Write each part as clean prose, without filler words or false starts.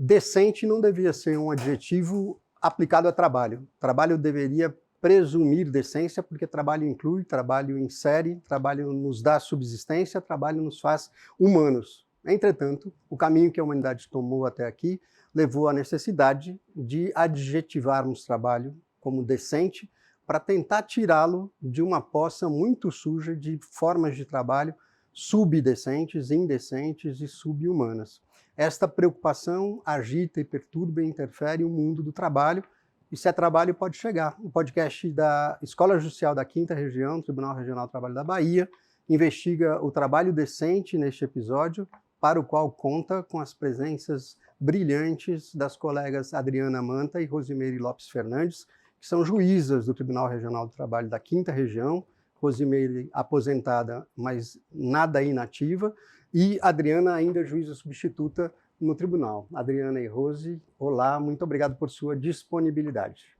Decente não devia ser um adjetivo aplicado a trabalho. Trabalho deveria presumir decência, porque trabalho inclui, trabalho insere, trabalho nos dá subsistência, trabalho nos faz humanos. Entretanto, o caminho que a humanidade tomou até aqui levou à necessidade de adjetivarmos trabalho como decente para tentar tirá-lo de uma poça muito suja de formas de trabalho subdecentes, indecentes e subhumanas. Esta preocupação agita e perturba e interfere o mundo do trabalho, e se é trabalho, pode chegar. O podcast da Escola Judicial da 5ª Região, Tribunal Regional do Trabalho da Bahia, investiga o trabalho decente neste episódio, para o qual conta com as presenças brilhantes das colegas Adriana Manta e Rosimeire Lopes Fernandes, que são juízas do Tribunal Regional do Trabalho da 5ª Região, Rosimeire aposentada, mas nada inativa, e Adriana ainda juíza substituta no tribunal. Adriana e Rose, olá, muito obrigado por sua disponibilidade.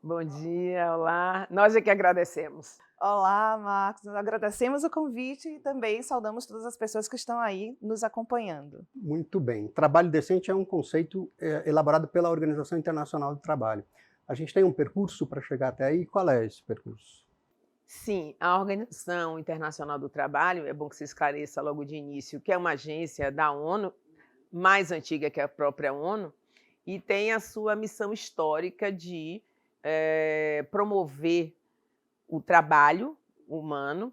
Bom dia, olá. Nós é que agradecemos. Olá, Marcos. Nós agradecemos o convite e também saudamos todas as pessoas que estão aí nos acompanhando. Muito bem. Trabalho decente é um conceito elaborado pela Organização Internacional do Trabalho. A gente tem um percurso para chegar até aí. Qual é esse percurso? Sim, a Organização Internacional do Trabalho, é bom que se esclareça logo de início, que é uma agência da ONU, mais antiga que a própria ONU, e tem a sua missão histórica de promover o trabalho humano,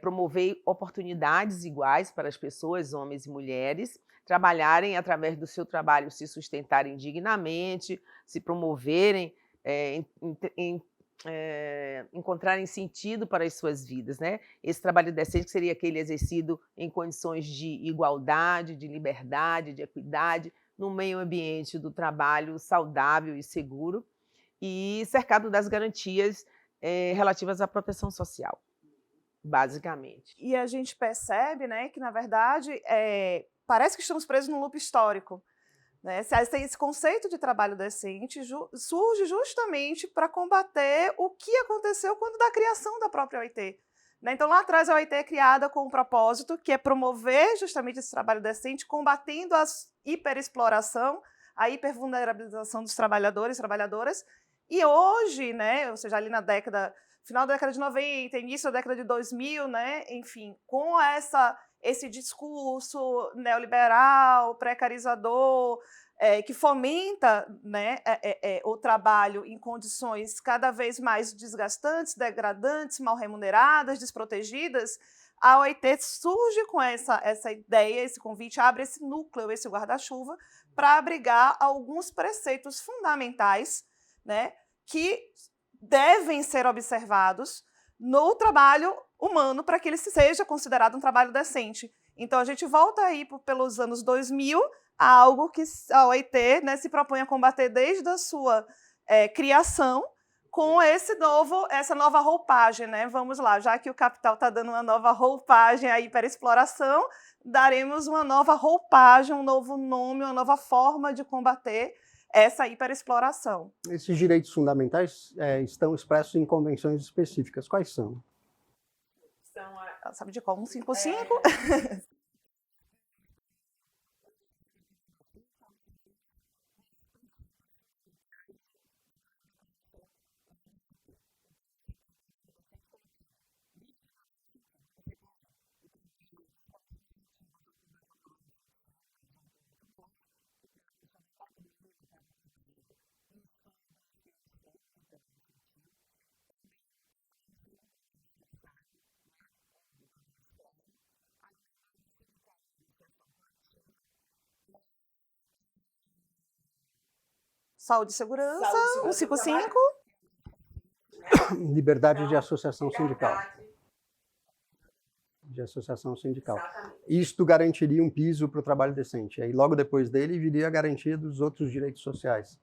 promover oportunidades iguais para as pessoas, homens e mulheres, trabalharem através do seu trabalho, se sustentarem dignamente, se promoverem, encontrarem sentido para as suas vidas, né? Esse trabalho decente seria aquele exercido em condições de igualdade, de liberdade, de equidade, no meio ambiente do trabalho saudável e seguro e cercado das garantias relativas à proteção social, basicamente. E a gente percebe, né, que, na verdade, parece que estamos presos num loop histórico. Né? Esse conceito de trabalho decente surge justamente para combater o que aconteceu quando da criação da própria OIT. Né? Então, lá atrás, a OIT é criada com um propósito, que é promover justamente esse trabalho decente, combatendo a hiperexploração, a hipervulnerabilização dos trabalhadores e trabalhadoras. E hoje, né, ou seja, ali na final da década de 90, início da década de 2000, né, enfim, com esse discurso neoliberal, precarizador, que fomenta, né, o trabalho em condições cada vez mais desgastantes, degradantes, mal remuneradas, desprotegidas, a OIT surge com essa ideia, esse convite, abre esse núcleo, esse guarda-chuva, para abrigar alguns preceitos fundamentais, né, que devem ser observados no trabalho humano para que ele seja considerado um trabalho decente. Então, a gente volta aí pelos anos 2000 a algo que a OIT, né, se propõe a combater desde a sua criação, com essa nova roupagem. Né? Vamos lá, já que o capital está dando uma nova roupagem à hiperexploração, daremos uma nova roupagem, um novo nome, uma nova forma de combater essa hiperexploração. Esses direitos fundamentais estão expressos em convenções específicas. Quais são? Sabe de qual? 155? Saúde e segurança, 155. Liberdade de associação sindical. De associação sindical. Isto garantiria um piso para o trabalho decente. Aí, logo depois dele, viria a garantia dos outros direitos sociais.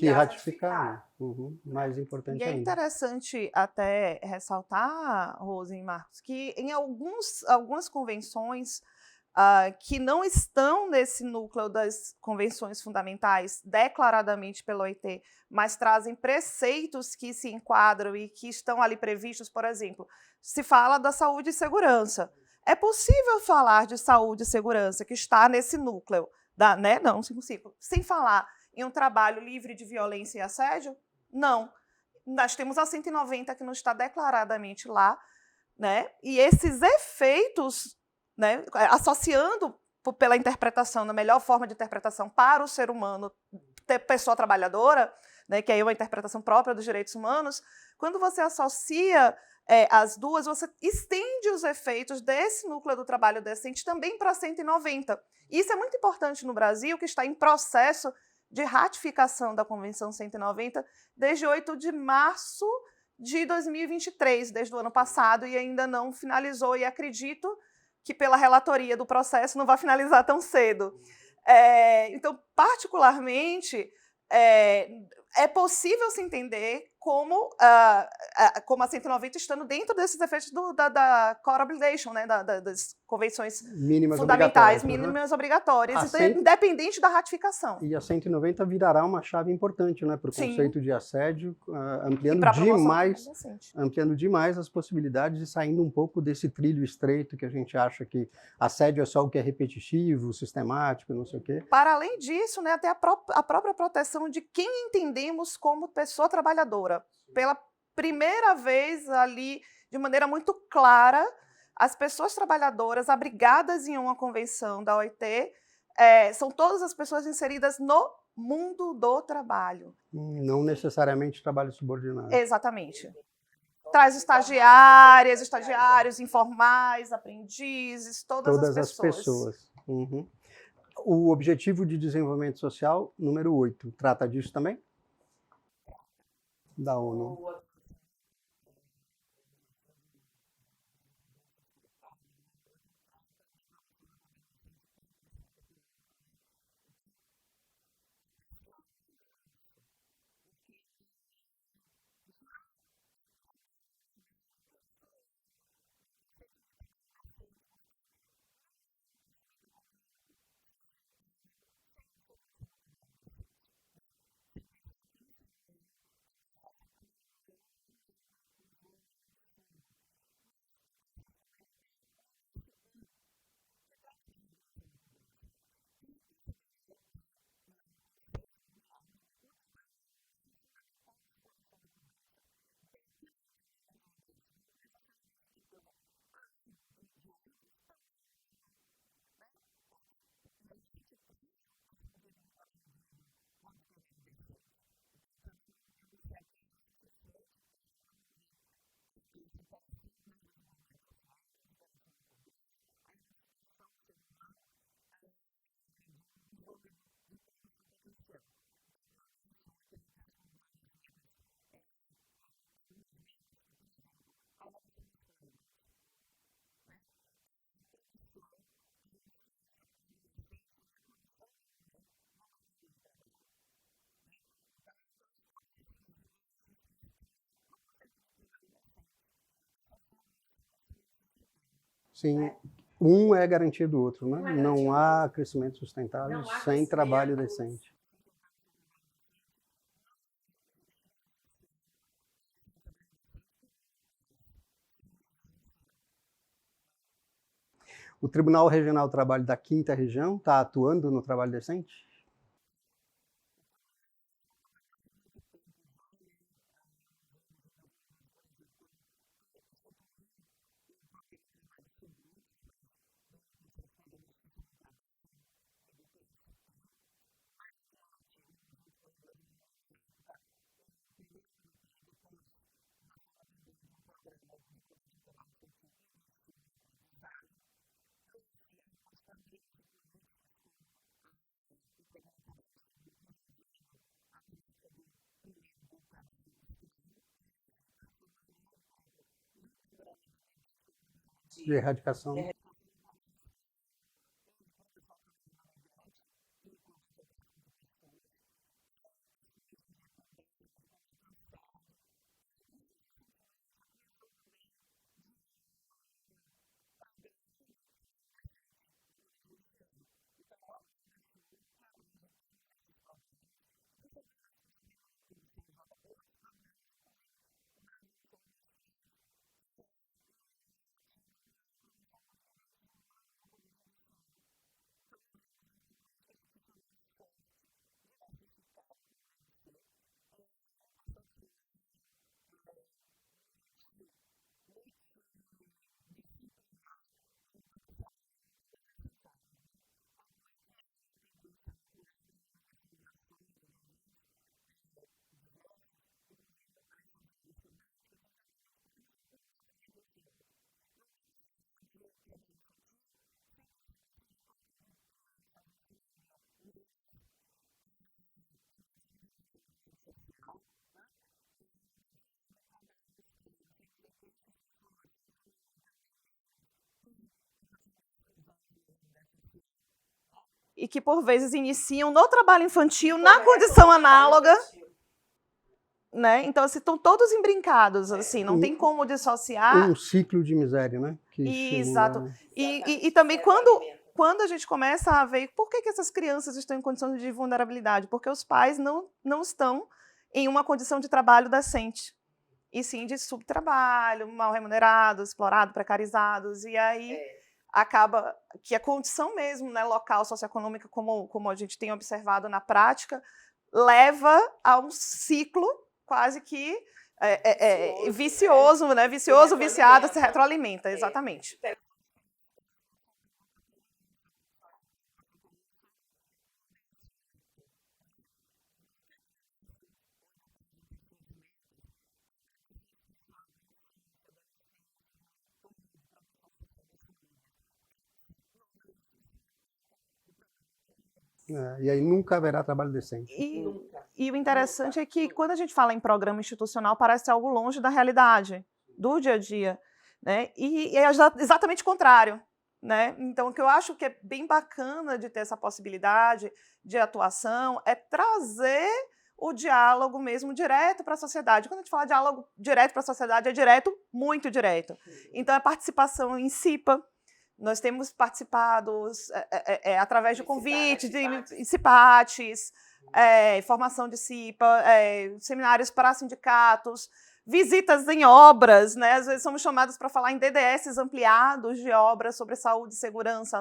que ratificar, né? Mais importante E é ainda. interessante até ressaltar, Rose e Marcos, que em algumas convenções que não estão nesse núcleo das convenções fundamentais declaradamente pela OIT, mas trazem preceitos que se enquadram e que estão ali previstos, por exemplo, se fala da saúde e segurança. É possível falar de saúde e segurança que está nesse núcleo, né? Não, impossível. Sem falar em um trabalho livre de violência e assédio? Não. Nós temos a 190 que não está declaradamente lá, né? E esses efeitos, né, associando pela interpretação, na melhor forma de interpretação para o ser humano, pessoa trabalhadora, né, que aí é uma interpretação própria dos direitos humanos, quando você associa as duas, você estende os efeitos desse núcleo do trabalho decente também para 190. Isso é muito importante no Brasil, que está em processo de ratificação da Convenção 190 desde 8 de março de 2023, desde o ano passado, e ainda não finalizou, e acredito que pela relatoria do processo não vai finalizar tão cedo. Então, particularmente, é possível se entender como a 190 estando dentro desses efeitos da core obligation, né, das convenções Mínimas fundamentais, obrigatórias, mínimas obrigatórias, A independente da ratificação. E a 190 virará uma chave importante, né, para o conceito de assédio, ampliando demais as possibilidades e saindo um pouco desse trilho estreito que a gente acha que assédio é só o que é repetitivo, sistemático, não sei o quê. Para além disso, né, até a própria proteção de quem entendemos como pessoa trabalhadora. Pela primeira vez ali, de maneira muito clara, as pessoas trabalhadoras abrigadas em uma convenção da OIT são todas as pessoas inseridas no mundo do trabalho. Não necessariamente trabalho subordinado. Exatamente. Traz estagiárias, estagiários informais, aprendizes, todas as pessoas. O Objetivo de Desenvolvimento Social, número 8, trata disso também? Da ONU. Sim, um é garantia do outro, né? Não há crescimento sustentável sem trabalho decente. O Tribunal Regional do Trabalho da 5ª Região está atuando no trabalho decente? De erradicação. que por vezes iniciam no trabalho infantil na condição análoga, né? Então, assim, estão todos embrincados, assim, não tem como dissociar. Um ciclo de miséria, né? Exato. E também quando a gente começa a ver por que essas crianças estão em condições de vulnerabilidade, porque os pais não estão em uma condição de trabalho decente, e sim de subtrabalho, mal remunerados, explorados, precarizados, e aí acaba que a condição mesmo, né, local, socioeconômica, como a gente tem observado na prática, leva a um ciclo quase que vicioso, né? Vicioso, viciado, se retroalimenta, exatamente. E aí nunca haverá trabalho decente. E o interessante é que quando a gente fala em programa institucional, parece algo longe da realidade, do dia a dia, né? E é exatamente o contrário, né? Então, o que eu acho que é bem bacana de ter essa possibilidade de atuação é trazer o diálogo mesmo direto para a sociedade. Quando a gente fala diálogo direto para a sociedade, é direto, muito direto. Então, a participação em CIPA. Nós temos participado através de convites, de CIPATES, formação de CIPA, seminários para sindicatos, visitas em obras, né? Às vezes somos chamados para falar em DDS ampliados de obras sobre saúde, segurança,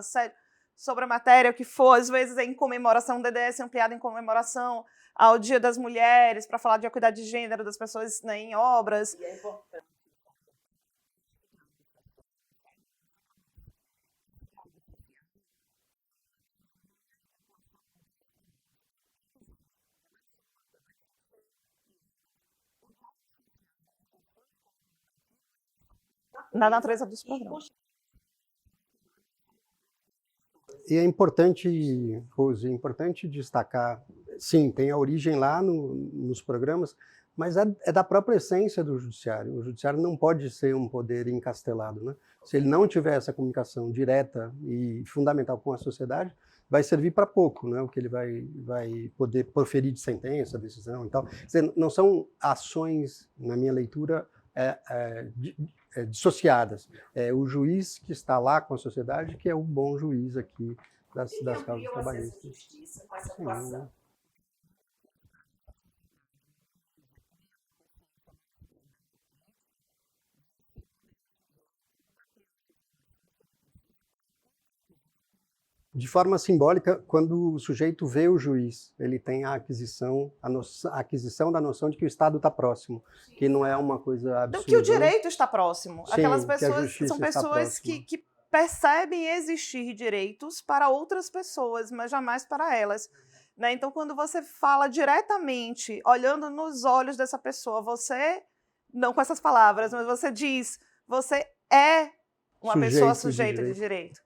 sobre a matéria, o que for, às vezes em comemoração, DDS ampliado em comemoração ao Dia das Mulheres, para falar de equidade de gênero das pessoas, né, em obras. E é importante. Na natureza dos programas. E é importante, Rose, é importante destacar, sim, tem a origem lá nos programas, mas é da própria essência do judiciário. O judiciário não pode ser um poder encastelado, né? Se ele não tiver essa comunicação direta e fundamental com a sociedade, vai servir para pouco, né? O que ele vai poder proferir de sentença, decisão e tal. Quer dizer, não são ações, na minha leitura, dissociadas. É o juiz que está lá com a sociedade que é o bom juiz aqui das causas trabalhistas. Justiça com essa atuação. De forma simbólica, quando o sujeito vê o juiz, ele tem a aquisição da noção de que o Estado está próximo, que não é uma coisa absurda. Que o direito está próximo. Sim, aquelas que a pessoas justiça são está pessoas próxima. que percebem existir direitos para outras pessoas, mas jamais para elas. Né? Então, quando você fala diretamente, olhando nos olhos dessa pessoa, você, não com essas palavras, mas você diz, você é uma pessoa sujeita de direito.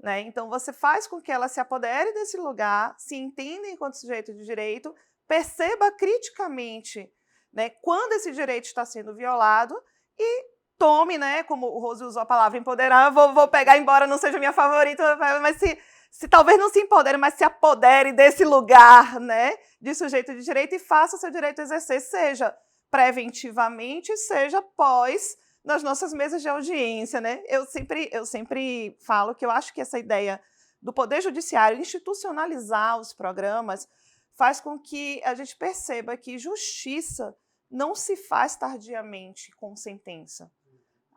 Né? Então, você faz com que ela se apodere desse lugar, se entenda enquanto sujeito de direito, perceba criticamente, né, quando esse direito está sendo violado e tome, né, como o Rose usou a palavra empoderar, vou pegar, embora não seja minha favorita, mas se talvez não se empodere, mas se apodere desse lugar, né, de sujeito de direito e faça o seu direito exercer, seja preventivamente, seja pós, nas nossas mesas de audiência, né? Eu sempre falo que eu acho que essa ideia do Poder Judiciário institucionalizar os programas faz com que a gente perceba que justiça não se faz tardiamente com sentença.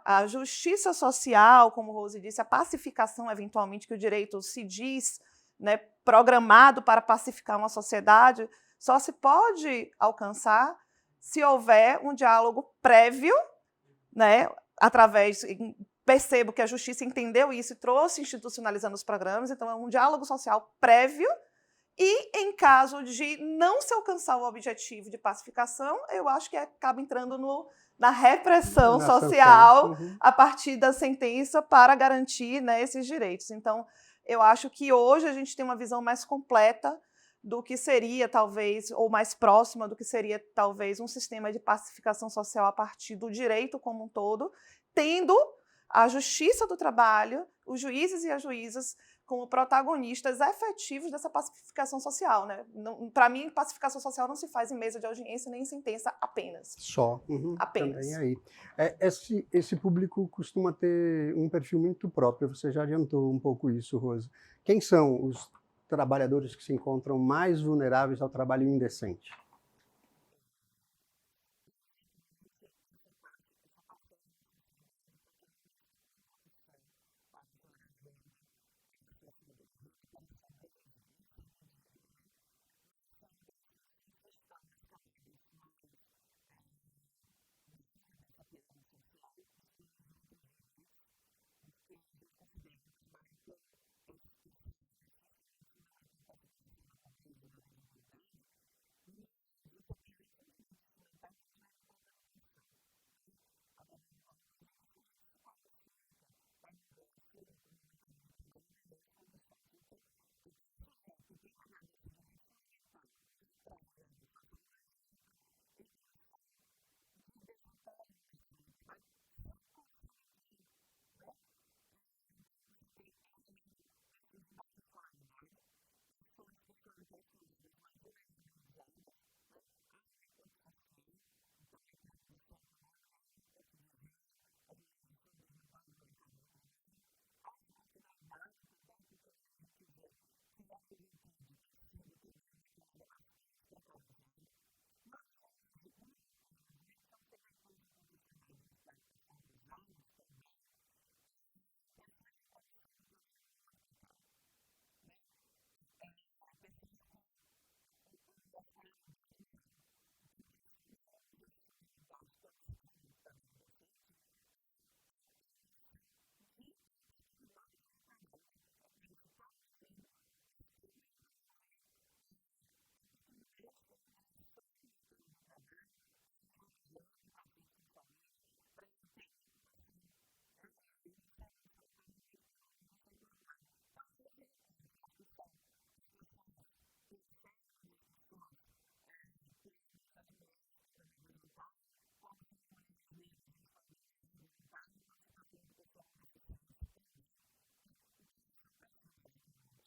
A justiça social, como Rose disse, a pacificação, eventualmente, que o direito se diz, né, programado para pacificar uma sociedade, só se pode alcançar se houver um diálogo prévio, né, percebo que a justiça entendeu isso e trouxe institucionalizando os programas, então é um diálogo social prévio e, em caso de não se alcançar o objetivo de pacificação, eu acho que acaba entrando na repressão social a partir da sentença para garantir, né, esses direitos. Então, eu acho que hoje a gente tem uma visão mais completa do que seria, talvez, ou mais próxima do que seria, talvez, um sistema de pacificação social a partir do direito como um todo, tendo a justiça do trabalho, os juízes e as juízas, como protagonistas efetivos dessa pacificação social, né? Para mim, pacificação social não se faz em mesa de audiência nem em sentença apenas. Só. Uhum, Apenas. também aí. Esse público costuma ter um perfil muito próprio, você já adiantou um pouco isso, Rosa. Quem são os trabalhadores que se encontram mais vulneráveis ao trabalho indecente?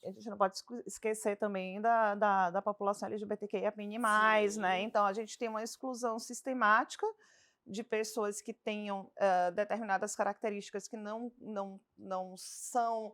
A gente não pode esquecer também da população LGBTQIA+, né? Então, a gente tem uma exclusão sistemática de pessoas que tenham determinadas características que não são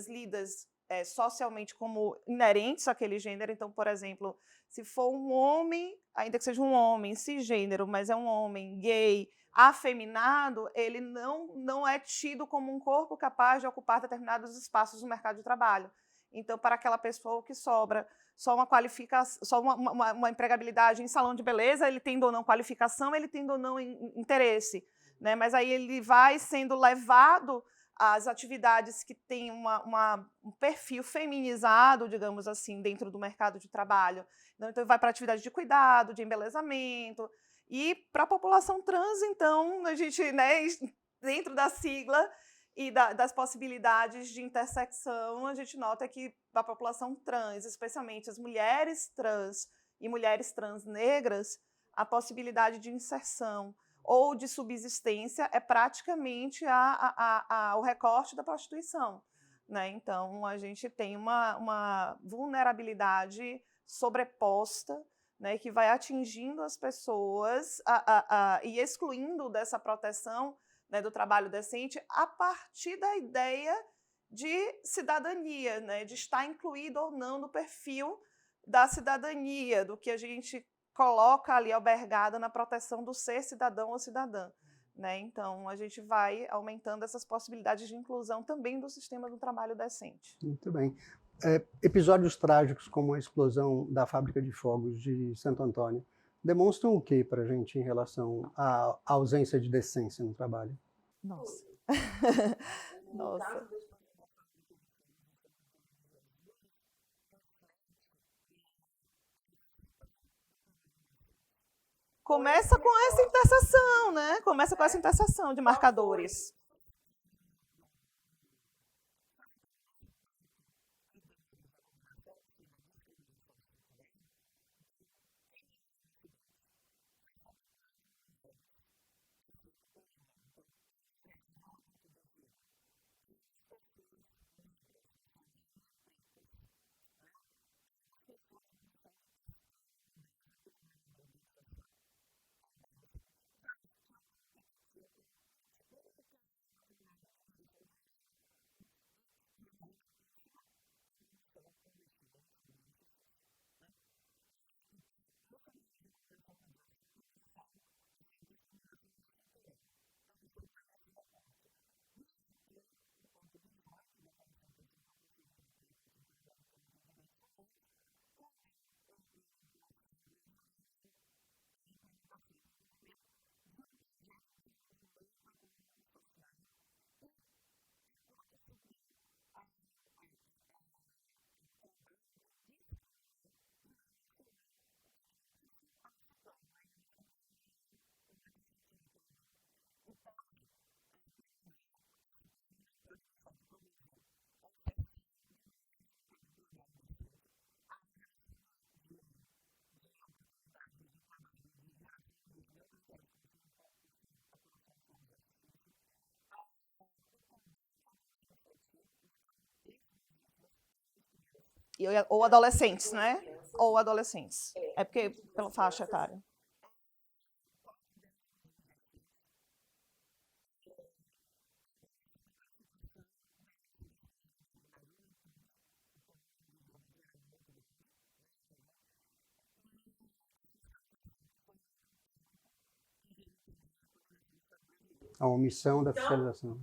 lidas socialmente como inerentes àquele gênero. Então, por exemplo, se for um homem, ainda que seja um homem cisgênero, mas é um homem gay, afeminado, ele não é tido como um corpo capaz de ocupar determinados espaços no mercado de trabalho. Então, para aquela pessoa, o que sobra só uma qualificação, só uma empregabilidade em salão de beleza, ele tendo ou não qualificação, ele tendo ou não interesse, né? Mas aí ele vai sendo levado às atividades que têm um perfil feminizado, digamos assim, dentro do mercado de trabalho. Então, ele vai para atividade de cuidado, de embelezamento. E para a população trans, então, a gente, né, dentro da sigla e das possibilidades de intersecção, a gente nota que a população trans, especialmente as mulheres trans e mulheres trans negras, a possibilidade de inserção ou de subsistência é praticamente o recorte da prostituição, né? Então, a gente tem uma vulnerabilidade sobreposta, né, que vai atingindo as pessoas e excluindo dessa proteção, né, do trabalho decente a partir da ideia de cidadania, né, de estar incluído ou não no perfil da cidadania, do que a gente coloca ali albergada na proteção do ser cidadão ou cidadã. Né? Então, a gente vai aumentando essas possibilidades de inclusão também do sistema do trabalho decente. Muito bem. Episódios trágicos como a explosão da fábrica de fogos de Santo Antônio demonstram o que para a gente em relação à ausência de decência no trabalho? Nossa. Nossa. Começa com essa interseção, né? Começa com essa interseção de marcadores. Ou adolescentes, né? Ou adolescentes. É porque pela faixa etária. A omissão da fiscalização.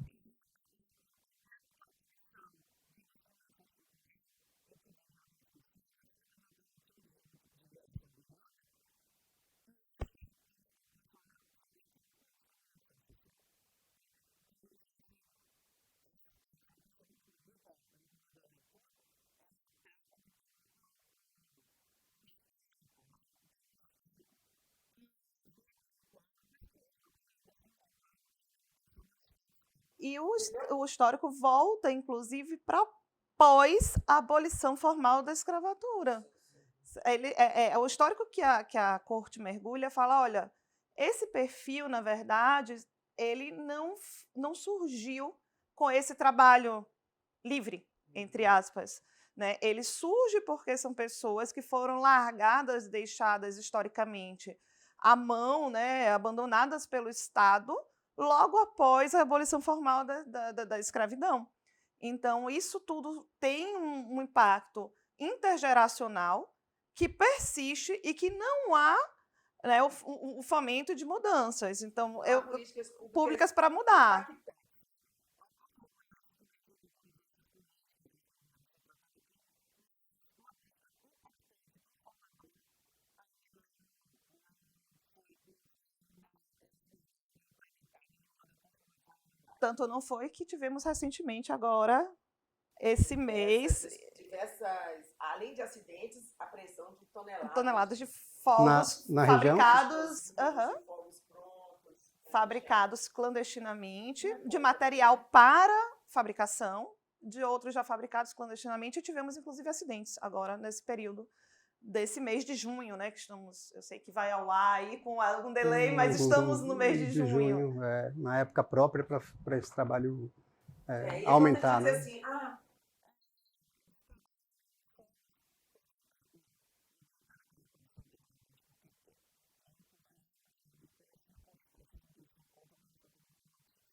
E o histórico volta, inclusive, para pós a abolição formal da escravatura. O histórico que a corte mergulha fala, olha, esse perfil, na verdade, ele não surgiu com esse trabalho livre, entre aspas. Né? Ele surge porque são pessoas que foram largadas, deixadas historicamente à mão, né, abandonadas pelo Estado, logo após a abolição formal da escravidão. Então, isso tudo tem um impacto intergeracional que persiste e que não há, né, o fomento de mudanças. Então, públicas para mudar. Tanto não foi que tivemos recentemente agora, esse mês... Além de acidentes, apreensão de toneladas de fogos na fabricados, fabricados clandestinamente, de material para fabricação, de outros já fabricados clandestinamente, e tivemos, inclusive, acidentes agora, nesse período desse mês de junho, né, que estamos, eu sei que vai ao ar aí com algum delay, mas estamos no mês de junho. Na época própria para esse trabalho aumentar. Né? Assim,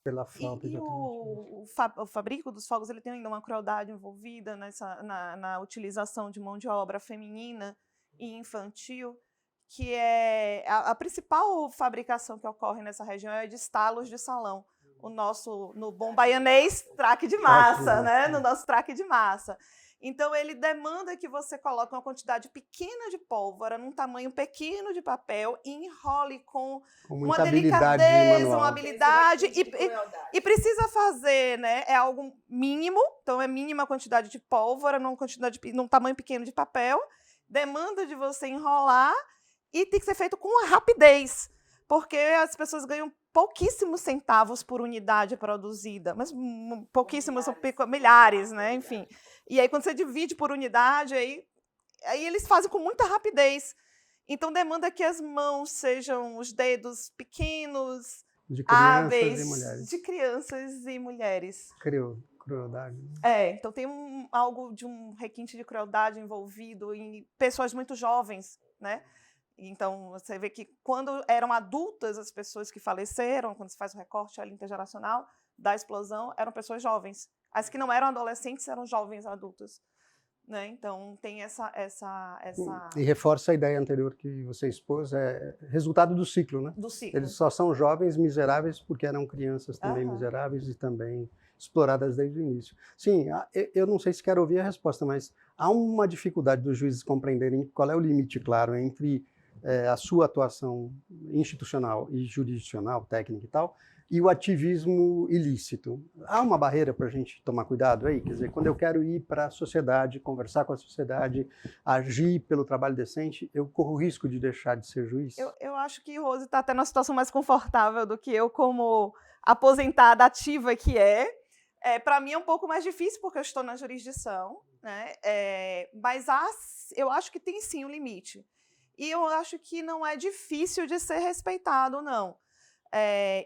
Pela falta de o fabrico dos fogos ele tem ainda uma crueldade envolvida na utilização de mão de obra feminina e infantil, que é a principal fabricação que ocorre nessa região é de estalos de salão. No bom baianês, traque de massa, né? No nosso traque de massa. Então, ele demanda que você coloque uma quantidade pequena de pólvora num tamanho pequeno de papel e enrole com uma delicadeza, uma habilidade. E precisa fazer, né? É algo mínimo, então é mínima quantidade de pólvora num tamanho pequeno de papel. Demanda de você enrolar e tem que ser feito com rapidez, porque as pessoas ganham pouquíssimos centavos por unidade produzida, mas pouquíssimos, milhares, né? Enfim. E aí, quando você divide por unidade, aí eles fazem com muita rapidez. Então, demanda que as mãos sejam os dedos pequenos, de crianças hábeis, e mulheres. De crianças e mulheres. Creio. Crueldade. Então tem algo de um requinte de crueldade envolvido em pessoas muito jovens, né? Então, você vê que quando eram adultas as pessoas que faleceram, quando se faz o recorte ali intergeracional da explosão, eram pessoas jovens. As que não eram adolescentes eram jovens adultas. Né? Então, tem essa... E reforça a ideia anterior que você expôs, é resultado do ciclo, né? Do ciclo. Eles só são jovens miseráveis porque eram crianças também miseráveis e também exploradas desde o início. Sim, eu não sei se quero ouvir a resposta, mas há uma dificuldade dos juízes compreenderem qual é o limite claro entre a sua atuação institucional e jurisdicional, técnica e tal, e o ativismo ilícito. Há uma barreira para a gente tomar cuidado aí? Quer dizer, quando eu quero ir para a sociedade, conversar com a sociedade, agir pelo trabalho decente, eu corro o risco de deixar de ser juiz? Eu acho que Rose está até numa situação mais confortável do que eu, como aposentada ativa que é. Para mim é um pouco mais difícil, porque eu estou na jurisdição, né? Mas eu acho que tem sim um limite. E eu acho que não é difícil de ser respeitado, não.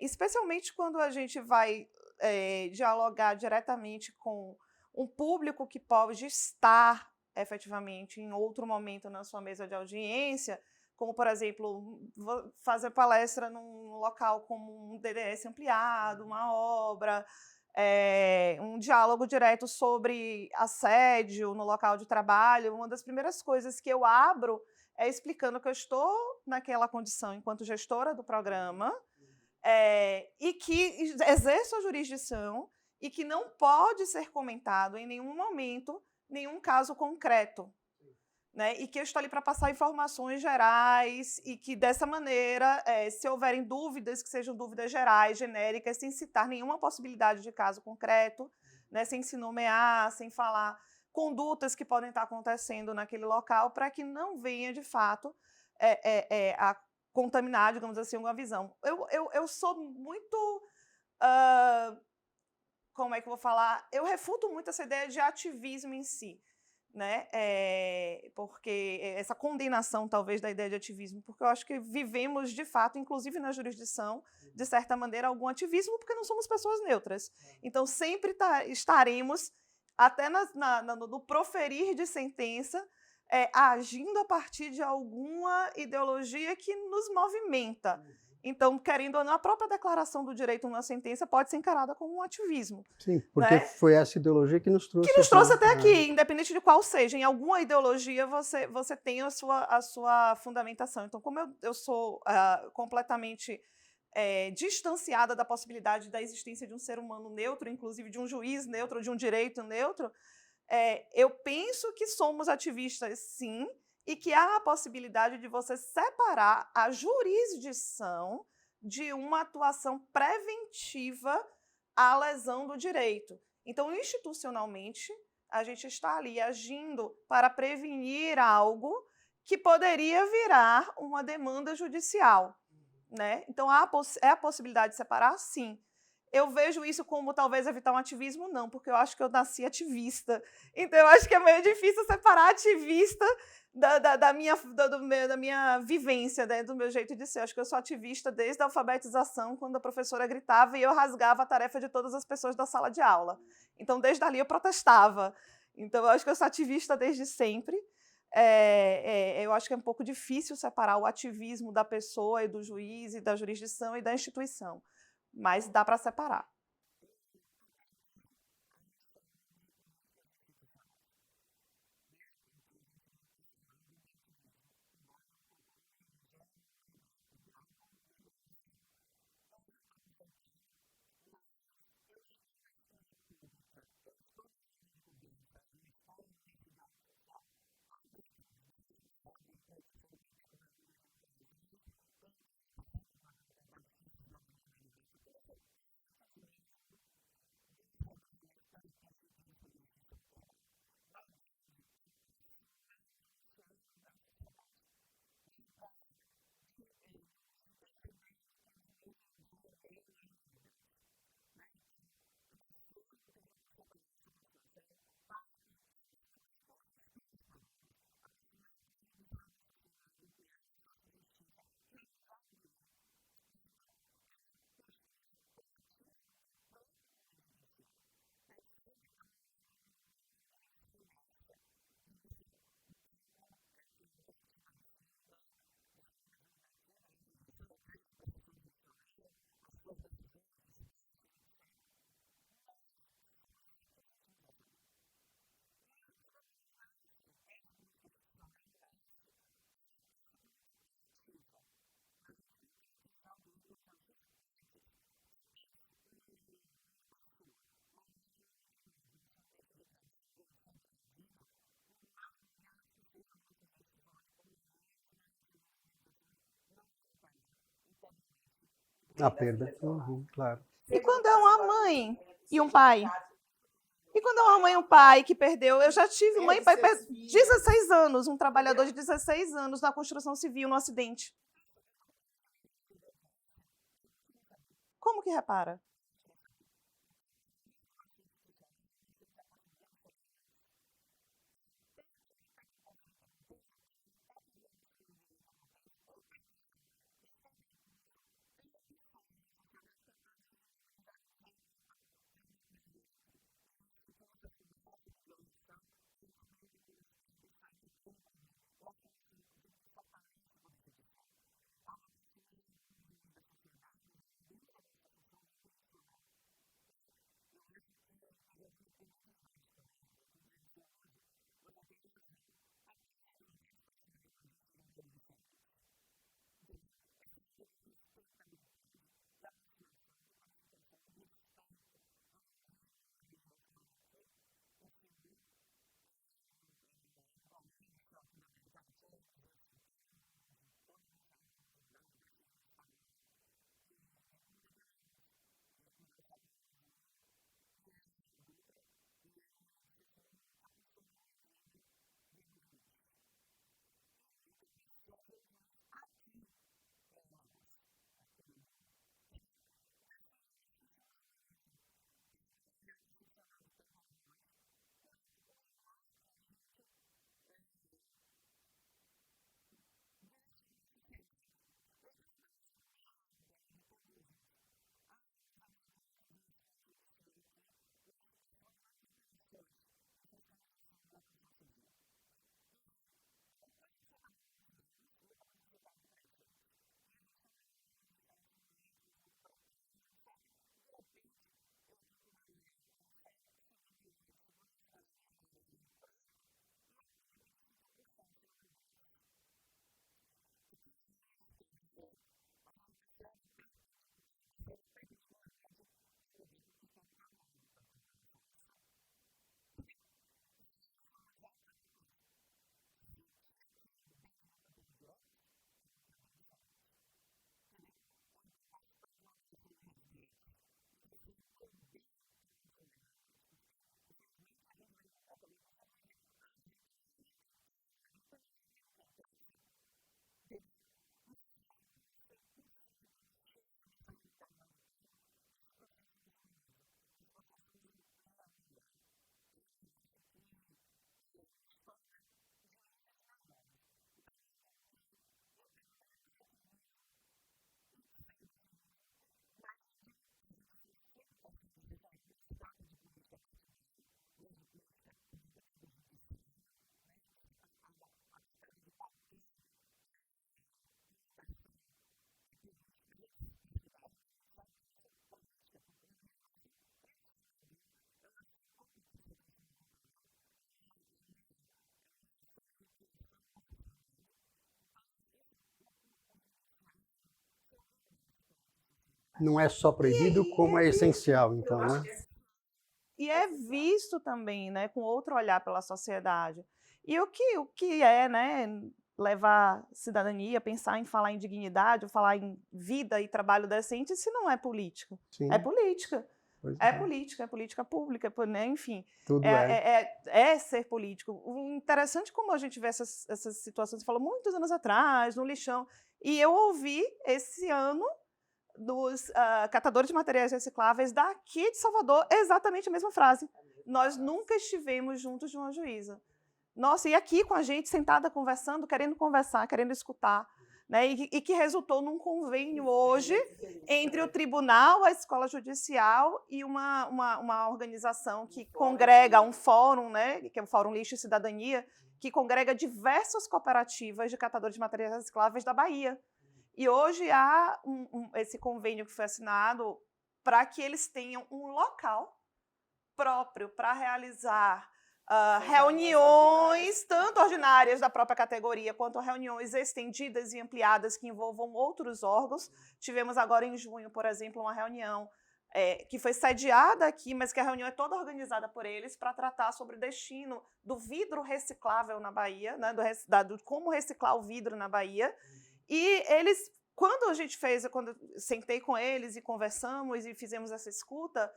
Especialmente quando a gente vai dialogar diretamente com um público que pode estar efetivamente em outro momento na sua mesa de audiência, como, por exemplo, fazer palestra num local como um DDS ampliado, uma obra, um diálogo direto sobre assédio no local de trabalho. Uma das primeiras coisas que eu abro é explicando que eu estou naquela condição enquanto gestora do programa, e que exerço a jurisdição e que não pode ser comentado em nenhum momento nenhum caso concreto. Né? E que eu estou ali para passar informações gerais e que, dessa maneira, se houverem dúvidas, que sejam dúvidas gerais, genéricas, sem citar nenhuma possibilidade de caso concreto, né? Sem se nomear, sem falar condutas que podem estar acontecendo naquele local, para que não venha, de fato, a contaminar, digamos assim, uma visão. Eu sou muito... como é que eu vou falar? Eu refuto muito essa ideia de ativismo em si. Né? Porque essa condenação, talvez, da ideia de ativismo, porque eu acho que vivemos, de fato, inclusive na jurisdição, de certa maneira, algum ativismo, porque não somos pessoas neutras. Então, sempre estaremos, até no proferir de sentença, agindo a partir de alguma ideologia que nos movimenta. Então, querendo ou não, a própria declaração do direito numa sentença pode ser encarada como um ativismo. Sim, porque foi essa ideologia que nos trouxe... Que nos trouxe até aqui, independente de qual seja. Em alguma ideologia você tem a sua fundamentação. Então, como eu sou completamente distanciada da possibilidade da existência de um ser humano neutro, inclusive de um juiz neutro, de um direito neutro, eu penso que somos ativistas, sim, e que há a possibilidade de você separar a jurisdição de uma atuação preventiva à lesão do direito. Então, institucionalmente, a gente está ali agindo para prevenir algo que poderia virar uma demanda judicial. Né? Então, é a possibilidade de separar? Sim. Eu vejo isso como talvez evitar um ativismo? Não, porque eu acho que eu nasci ativista. Então, eu acho que é meio difícil separar ativista da minha vivência, né, do meu jeito de ser. Eu acho que eu sou ativista desde a alfabetização, quando a professora gritava e eu rasgava a tarefa de todas as pessoas da sala de aula. Então, desde ali, eu protestava. Então, eu acho que eu sou ativista desde sempre. Eu acho que é um pouco difícil separar o ativismo da pessoa e do juiz e da jurisdição e da instituição. Mas dá para separar. A perda. Claro. E quando é uma mãe e um pai? E quando é uma mãe e um pai que perdeu, eu já tive mãe e pai 16 anos, um trabalhador de 16 anos na construção civil, no acidente. Como que repara? Não é só proibido, como é essencial, então, né? E é visto também, né, com outro olhar pela sociedade. E o que é, né, levar cidadania, pensar em falar em dignidade, falar em vida e trabalho decente, se não é política? Sim. É política. Pois É política pública, né? Enfim, Tudo é. é ser político. O interessante como a gente vê essas situações, você falou muitos anos atrás, no lixão, e eu ouvi esse ano dos catadores de materiais recicláveis daqui de Salvador exatamente a mesma frase. Nós nunca estivemos juntos de uma juíza. Nossa, e aqui com a gente, sentada conversando, querendo conversar, querendo escutar, né? E que resultou num convênio hoje entre o tribunal, a escola judicial e uma organização que congrega um fórum, né? Que é o Fórum Lixo e Cidadania, que congrega diversas cooperativas de catadores de materiais recicláveis da Bahia. E hoje há esse convênio que foi assinado para que eles tenham um local próprio para realizar reuniões, tanto ordinárias da própria categoria, quanto reuniões estendidas e ampliadas que envolvam outros órgãos. Tivemos agora em junho, por exemplo, uma reunião que foi sediada aqui, mas que a reunião é toda organizada por eles para tratar sobre o destino do vidro reciclável na Bahia, né, como reciclar o vidro na Bahia. E eles quando eu sentei com eles e conversamos e fizemos essa escuta,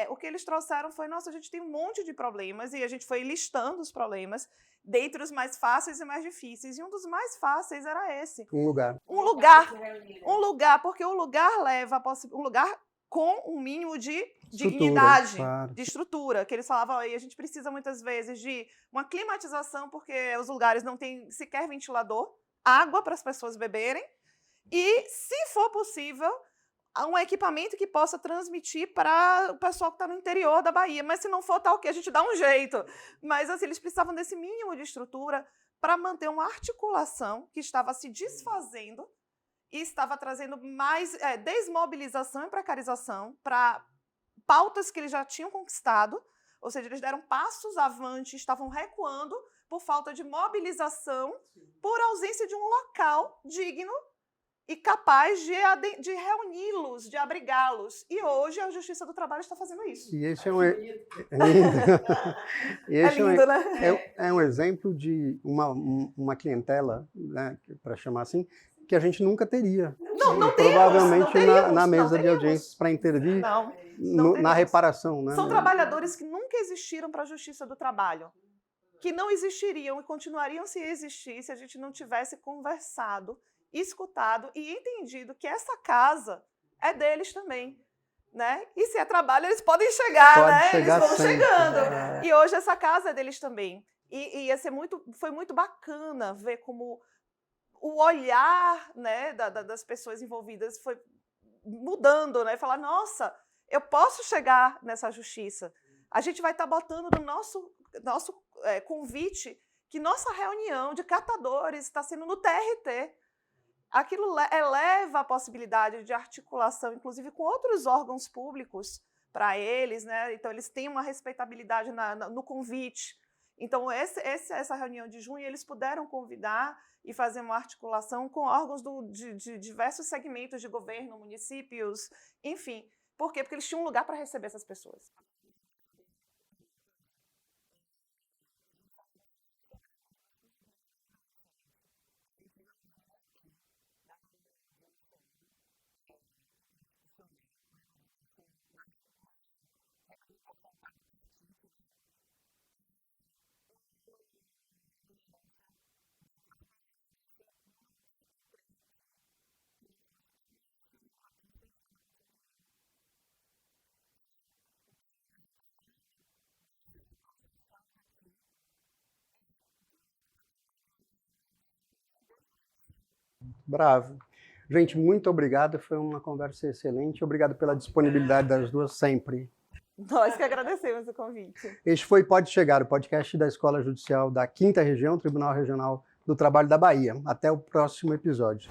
o que eles trouxeram foi, nossa, a gente tem um monte de problemas, e a gente foi listando os problemas, dentre os mais fáceis e mais difíceis, e um dos mais fáceis era esse. Um lugar. Um lugar, porque o lugar leva um lugar com um mínimo de dignidade, claro. de estrutura, que eles falavam, a gente precisa muitas vezes de uma climatização, porque os lugares não têm sequer ventilador, água para as pessoas beberem, e, se for possível, um equipamento que possa transmitir para o pessoal que está no interior da Bahia. Mas se não for, tá ok, a gente dá um jeito. Mas assim, eles precisavam desse mínimo de estrutura para manter uma articulação que estava se desfazendo e estava trazendo mais desmobilização e precarização para pautas que eles já tinham conquistado, ou seja, eles deram passos avante, estavam recuando por falta de mobilização, por ausência de um local digno e capaz de reuni-los, de abrigá-los. E hoje a Justiça do Trabalho está fazendo isso. E esse é um, lindo, né? É um exemplo de uma clientela, né, para chamar assim, que a gente nunca teria. Não provavelmente teríamos, na mesa de teríamos. audiências para intervir Não na teríamos. reparação. Né? São trabalhadores que nunca existiram para a Justiça do Trabalho, que não existiriam e continuariam se existir se a gente não tivesse conversado, escutado e entendido que essa casa é deles também. Né? E se é trabalho, eles podem chegar, né? Eles vão sempre. chegando. E hoje essa casa é deles também. E foi muito bacana ver como o olhar, né, das pessoas envolvidas foi mudando, né? Falar, nossa, eu posso chegar nessa justiça. A gente vai estar botando no nosso convite que nossa reunião de catadores está sendo no TRT. Aquilo eleva a possibilidade de articulação, inclusive com outros órgãos públicos para eles, né? Então eles têm uma respeitabilidade no convite. Então essa reunião de junho eles puderam convidar e fazer uma articulação com órgãos de diversos segmentos de governo, municípios, enfim. Por quê? Porque eles tinham um lugar para receber essas pessoas. Bravo. Gente, muito obrigado. Foi uma conversa excelente. Obrigado pela disponibilidade das duas sempre. Nós que agradecemos o convite. Este foi Pode Chegar, o podcast da Escola Judicial da 5ª Região, Tribunal Regional do Trabalho da Bahia. Até o próximo episódio.